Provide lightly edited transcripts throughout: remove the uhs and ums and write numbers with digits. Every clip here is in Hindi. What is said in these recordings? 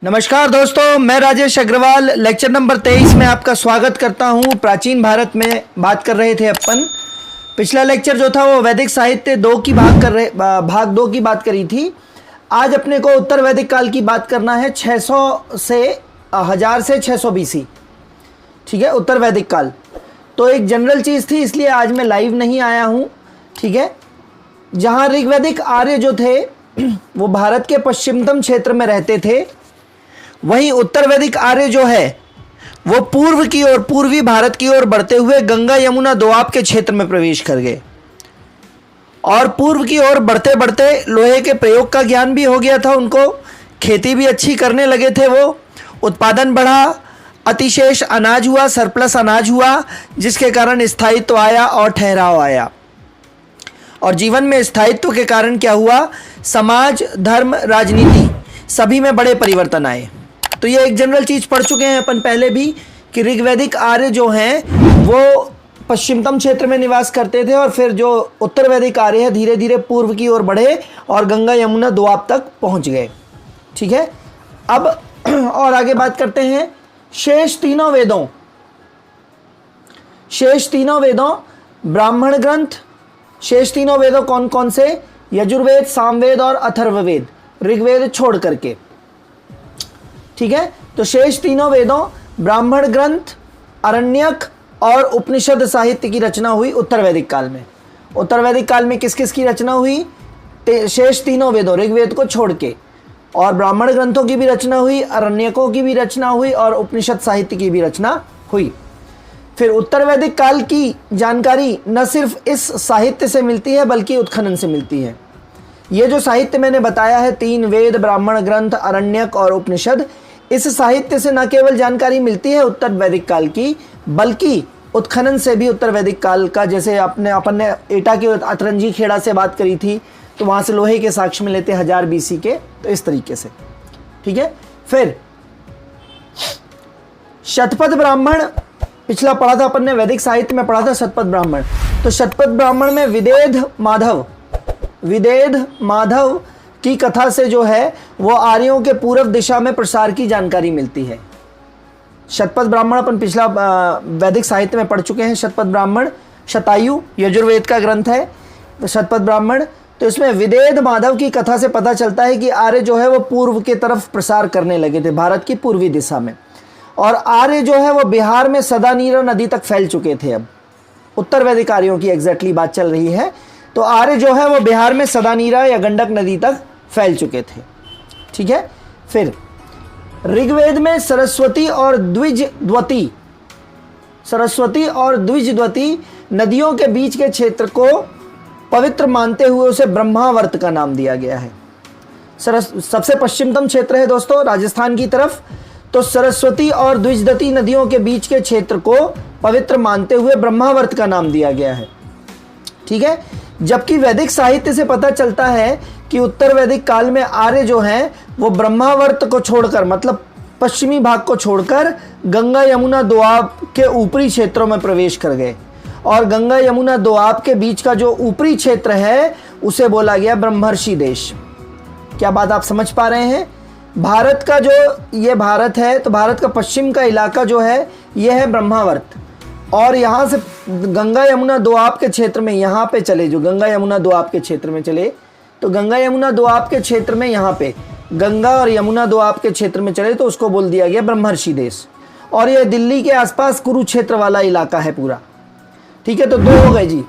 नमस्कार दोस्तों, मैं राजेश अग्रवाल लेक्चर नंबर 23 में आपका स्वागत करता हूं। प्राचीन भारत में बात कर रहे थे अपन। पिछला लेक्चर जो था वो वैदिक साहित्य भाग दो की बात करी थी। आज अपने को उत्तर वैदिक काल की बात करना है, 600 से 1000 से 600 बीसी। ठीक है, उत्तर वैदिक काल तो एक जनरल चीज़ थी, इसलिए आज मैं लाइव नहीं आया हूँ। ठीक है, जहाँ ऋग्वैदिक आर्य जो थे वो भारत के पश्चिमतम क्षेत्र में रहते थे, वहीं उत्तर वैदिक आर्य जो है वो पूर्वी भारत की ओर बढ़ते हुए गंगा यमुना दोआब के क्षेत्र में प्रवेश कर गए। और पूर्व की ओर बढ़ते बढ़ते लोहे के प्रयोग का ज्ञान भी हो गया था उनको, खेती भी अच्छी करने लगे थे, वो उत्पादन बढ़ा, अतिशेष अनाज हुआ, सरप्लस अनाज हुआ, जिसके कारण स्थायित्व आया और ठहराव आया। और जीवन में स्थायित्व के कारण क्या हुआ, समाज, धर्म, राजनीति सभी में बड़े परिवर्तन आए। तो ये एक जनरल चीज़ पढ़ चुके हैं अपन पहले भी कि ऋग्वैदिक आर्य जो हैं वो पश्चिमतम क्षेत्र में निवास करते थे, और फिर जो उत्तर वैदिक आर्य है धीरे धीरे पूर्व की ओर बढ़े और गंगा यमुना दोआब तक पहुंच गए। ठीक है, अब और आगे बात करते हैं शेष तीनों वेदों ब्राह्मण ग्रंथ। शेष तीनों वेदों कौन कौन से? यजुर्वेद, सामवेद और अथर्ववेद, ऋग्वेद छोड़ करके। ठीक है, तो शेष तीनों वेदों ब्राह्मण ग्रंथ, अरण्यक और उपनिषद साहित्य की रचना हुई उत्तर वैदिक काल में। उत्तर वैदिक काल में किस किस की रचना हुई? शेष तीनों वेदों, ऋग्वेद को छोड़ के, और ब्राह्मण ग्रंथों की भी रचना हुई, अरण्यकों की भी रचना हुई और उपनिषद साहित्य की भी रचना हुई। फिर उत्तर वैदिक काल की जानकारी न सिर्फ इस साहित्य से मिलती है बल्कि उत्खनन से मिलती है। ये जो साहित्य मैंने बताया है, 3 वेद, ब्राह्मण ग्रंथ, अरण्यक और उपनिषद, इस साहित्य से न केवल जानकारी मिलती है उत्तर वैदिक काल की, बल्कि उत्खनन से भी उत्तर वैदिक काल का, जैसे अपन ने एटा के अतरंजी खेड़ा से बात करी थी, तो वहाँ से लोहे के साक्ष्य में लेते 1000 बीसी के, तो इस तरीके से। ठीक है, फिर शतपथ ब्राह्मण पिछला पढ़ा था अपन ने, वैदिक साहित्य में पढ़ा था शतपथ ब्राह्मण। तो शतपथ ब्राह्मण में विदेध माधव की कथा से जो है वो आर्यों के पूर्व दिशा में प्रसार की जानकारी मिलती है। शतपथ ब्राह्मण अपन पिछला वैदिक साहित्य में पढ़ चुके हैं। शतपथ ब्राह्मण शतायु यजुर्वेद का ग्रंथ है, तो शतपथ ब्राह्मण, तो इसमें विदेध माधव की कथा से पता चलता है कि आर्य जो है वो पूर्व के तरफ प्रसार करने लगे थे, भारत की पूर्वी दिशा में। और आर्य जो है वो बिहार में सदानीरा नदी तक फैल चुके थे। अब उत्तर वैदिक आर्यों की एग्जैक्टली बात चल रही है, तो आर्य जो है वो बिहार में सदानीरा या गंडक नदी तक फैल चुके थे। ठीक है, फिर ऋग्वेद में सरस्वती और द्विजद्वती नदियों के बीच के क्षेत्र को पवित्र मानते हुए उसे ब्रह्मावर्त का नाम दिया गया है। सबसे पश्चिमतम क्षेत्र है दोस्तों राजस्थान की तरफ, तो सरस्वती और द्विजद्वती नदियों के बीच के क्षेत्र को पवित्र मानते हुए ब्रह्मावर्त का नाम दिया गया है। ठीक है, जबकि वैदिक साहित्य से पता चलता है कि उत्तर वैदिक काल में आर्य जो हैं वो ब्रह्मावर्त को छोड़कर, मतलब पश्चिमी भाग को छोड़कर, गंगा यमुना दोआब के ऊपरी क्षेत्रों में प्रवेश कर गए। और गंगा यमुना दोआब के बीच का जो ऊपरी क्षेत्र है उसे बोला गया ब्रह्मर्षि देश। क्या बात आप समझ पा रहे हैं? भारत का जो ये भारत है, तो भारत का पश्चिम का इलाका जो है ये है ब्रह्मावर्त, और यहाँ से गंगा यमुना दोआब के क्षेत्र में यहाँ पे चले, जो गंगा यमुना दोआब के क्षेत्र में चले, तो गंगा यमुना दोआब के क्षेत्र में यहाँ पे गंगा और यमुना दोआब के क्षेत्र में चले तो उसको बोल दिया गया ब्रह्मर्षि देश। और ये दिल्ली के आसपास कुरुक्षेत्र वाला इलाका है पूरा। ठीक है, तो 2 हो गए जी।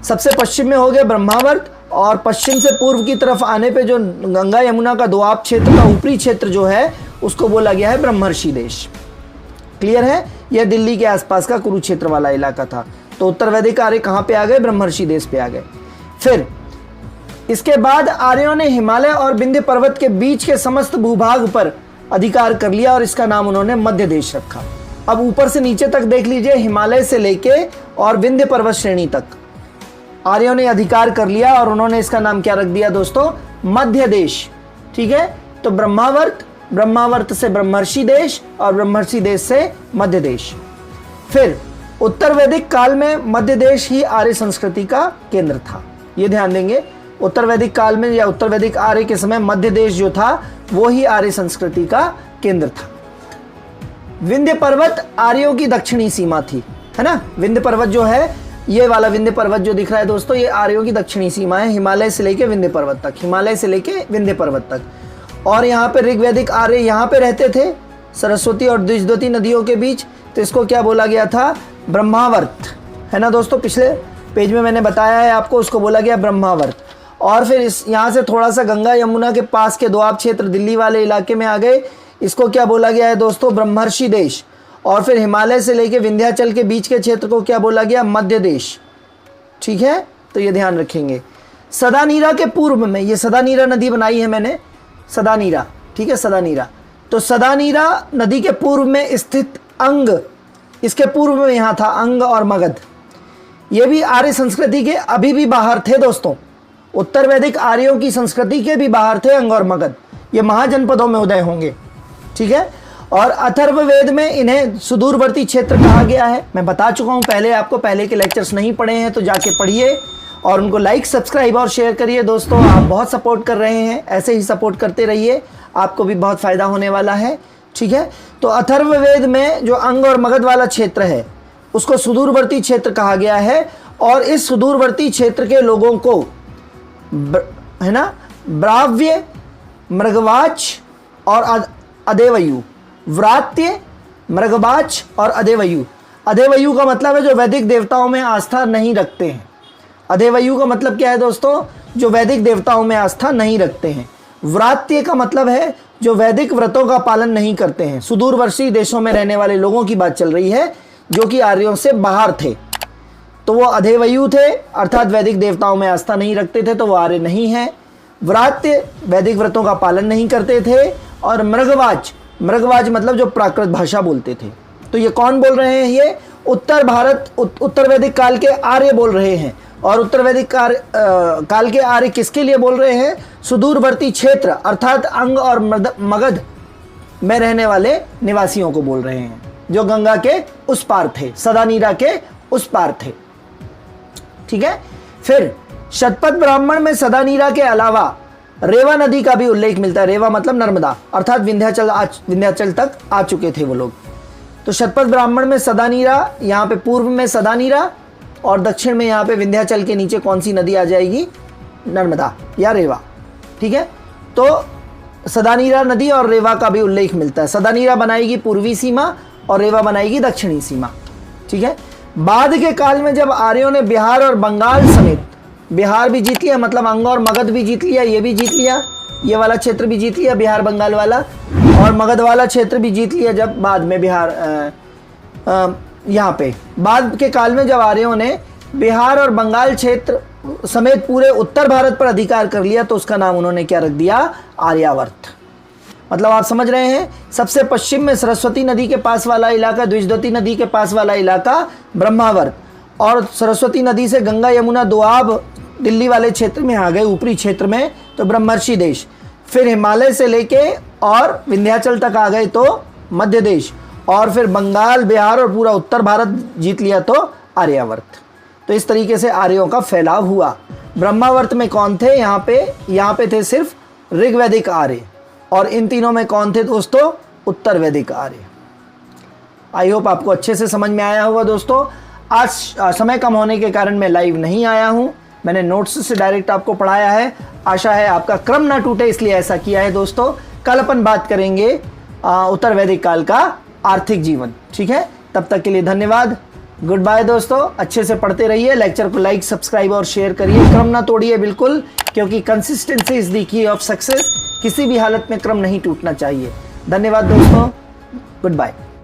सबसे पश्चिम में हो गए ब्रह्मावर्त, और पश्चिम से पूर्व की तरफ आने पे जो गंगा यमुना का दोआब क्षेत्र का ऊपरी क्षेत्र जो है उसको बोला गया है ब्रह्मर्षि देश। क्लियर है? यह दिल्ली के आसपास का कुरुक्षेत्र वाला इलाका था। तो उत्तर वैदिक आर्य कहाँ पे आ गए? ब्रह्मर्षि देश पे आ गए। फिर इसके बाद आर्यों ने हिमालय और विंध्य पर्वत के बीच के समस्त भूभाग पर अधिकार कर लिया, और इसका नाम उन्होंने मध्य देश रखा। अब ऊपर से नीचे तक देख लीजिए, हिमालय से लेके और विंध्य पर्वत श्रेणी तक आर्यों ने अधिकार कर लिया, और उन्होंने इसका नाम क्या रख दिया दोस्तों? मध्य देश। ठीक है, तो ब्रह्मावर्त से ब्रह्मर्षि देश, और ब्रह्मर्षि देश से मध्य देश। फिर उत्तर वैदिक काल में मध्य देश ही आर्य संस्कृति का केंद्र था। ये ध्यान देंगे, उत्तर वैदिक काल में या उत्तर वैदिक आर्य के समय मध्य देश जो था वो ही आर्य संस्कृति का केंद्र था। विंध्य पर्वत आर्यों की दक्षिणी सीमा थी, है ना। विंध्य पर्वत जो है, ये वाला विंध्य पर्वत जो दिख रहा है दोस्तों, ये आर्यों की दक्षिणी सीमा है, हिमालय से लेके विंध्य पर्वत तक, हिमालय से लेके विंध्य पर्वत तक। और यहाँ पे ऋग्वैदिक आर्य यहाँ पे रहते थे, सरस्वती और द्विजद्वती नदियों के बीच। तो इसको क्या बोला गया था? ब्रह्मावर्त, है ना दोस्तों। पिछले पेज में मैंने बताया है आपको, उसको बोला गया ब्रह्मावर्त। और फिर इस यहाँ से थोड़ा सा गंगा यमुना के पास के दोआब क्षेत्र दिल्ली वाले इलाके में आ गए, इसको क्या बोला गया है दोस्तों? ब्रह्मर्षि देश। और फिर हिमालय से लेके विंध्याचल के बीच के क्षेत्र को क्या बोला गया? मध्य देश। ठीक है, तो ये ध्यान रखेंगे। सदानीरा के पूर्व में, ये सदानीरा नदी बनाई है मैंने, सदानीरा, ठीक है, सदानीरा। तो सदानीरा नदी के पूर्व में स्थित अंग, इसके पूर्व में यहाँ था अंग और मगध। ये भी आर्य संस्कृति के अभी भी बाहर थे दोस्तों, उत्तर वैदिक आर्यों की संस्कृति के भी बाहर थे अंग और मगध। ये महाजनपदों में उदय होंगे, ठीक है। और अथर्ववेद में इन्हें सुदूरवर्ती क्षेत्र कहा गया है। मैं बता चुका हूँ पहले आपको, पहले के लेक्चर्स नहीं पढ़े हैं तो जाके पढ़िए और उनको लाइक, सब्सक्राइब और शेयर करिए दोस्तों। आप बहुत सपोर्ट कर रहे हैं, ऐसे ही सपोर्ट करते रहिए, आपको भी बहुत फ़ायदा होने वाला है, ठीक है। तो अथर्ववेद में जो अंग और मगध वाला क्षेत्र है उसको सुदूरवर्ती क्षेत्र कहा गया है। और इस सुदूरवर्ती क्षेत्र के लोगों को है ना, ब्राह्व्य, मृगवाच और अदेवयु, व्रात्य, मृगवाच और अदेवयु। अदेवयु का मतलब है जो वैदिक देवताओं में आस्था नहीं रखते हैं। अदेवयु का मतलब क्या है दोस्तों? जो वैदिक देवताओं में आस्था नहीं रखते हैं। व्रात्य का मतलब है जो वैदिक व्रतों का पालन नहीं करते हैं। सुदूरवर्ती देशों में रहने वाले लोगों की बात चल रही है जो कि आर्यों से बाहर थे, तो वो अधेवयु थे, अर्थात वैदिक देवताओं में आस्था नहीं रखते थे, तो वो आर्य नहीं है। व्रात्य वैदिक व्रतों का पालन नहीं करते थे। और मृगवाच, मृगवाच मतलब जो प्राकृत भाषा बोलते थे। तो ये कौन बोल रहे हैं? ये उत्तर भारत, उत्तर वैदिक काल के आर्य बोल रहे हैं। और उत्तर वैदिक काल के आर्य किसके लिए बोल रहे हैं? सुदूरवर्ती क्षेत्र अर्थात अंग और मगध में रहने वाले निवासियों को बोल रहे हैं, जो गंगा के उस पार थे, सदानीरा के उस पार थे, ठीक है। फिर शतपथ ब्राह्मण में सदानीरा के अलावा रेवा नदी का भी उल्लेख मिलता है। रेवा मतलब नर्मदा, अर्थात विंध्याचल तक आ चुके थे वो लोग। तो शतपथ ब्राह्मण में सदानीरा, यहाँ पे पूर्व में सदानीरा और दक्षिण में यहाँ पे विंध्याचल के नीचे कौन सी नदी आ जाएगी? नर्मदा या रेवा, ठीक है। तो सदानीरा नदी और रेवा का भी उल्लेख मिलता है। सदानीरा बनाएगी पूर्वी सीमा और रेवा बनाएगी दक्षिणी सीमा, ठीक है। बाद के काल में जब आर्यों ने बिहार और बंगाल समेत, बिहार भी जीत लिया, मतलब अंग और मगध भी जीत लिया, ये भी जीत लिया, ये वाला क्षेत्र भी जीत लिया, बिहार बंगाल वाला, और मगध वाला क्षेत्र भी जीत लिया जब बाद में बिहार यहाँ पे बाद के काल में जब आर्यों ने बिहार और बंगाल क्षेत्र समेत पूरे उत्तर भारत पर अधिकार कर लिया, तो उसका नाम उन्होंने क्या रख दिया? आर्यावर्त। मतलब आप समझ रहे हैं, सबसे पश्चिम में सरस्वती नदी के पास वाला इलाका, द्विजद्वती नदी के पास वाला इलाका ब्रह्मावर्त, और सरस्वती नदी से गंगा यमुना दोआब दिल्ली वाले क्षेत्र में आ गए, ऊपरी क्षेत्र में, तो ब्रह्मर्षि देश। फिर हिमालय से लेके और विंध्याचल तक आ गए तो मध्य देश, और फिर बंगाल, बिहार और पूरा उत्तर भारत जीत लिया तो आर्यावर्त। तो इस तरीके से आर्यों का फैलाव हुआ। ब्रह्मावर्त में कौन थे? यहाँ पे थे सिर्फ ऋग्वैदिक आर्य, और इन तीनों में कौन थे दोस्तों? उत्तर वैदिक आर्य। आई होप आपको अच्छे से समझ में आया होगा दोस्तों। आज समय कम होने के कारण मैं लाइव नहीं आया हूँ, मैंने नोट्स से डायरेक्ट आपको पढ़ाया है। आशा है आपका क्रम ना टूटे, इसलिए ऐसा किया है दोस्तों। कल अपन बात करेंगे उत्तर वैदिक काल का आर्थिक जीवन, ठीक है। तब तक के लिए धन्यवाद, गुड बाय दोस्तों। अच्छे से पढ़ते रहिए, लेक्चर को लाइक, सब्सक्राइब और शेयर करिए। क्रम ना तोड़िए बिल्कुल, क्योंकि consistency is the key of success. किसी भी हालत में क्रम नहीं टूटना चाहिए। धन्यवाद दोस्तों, गुड बाय।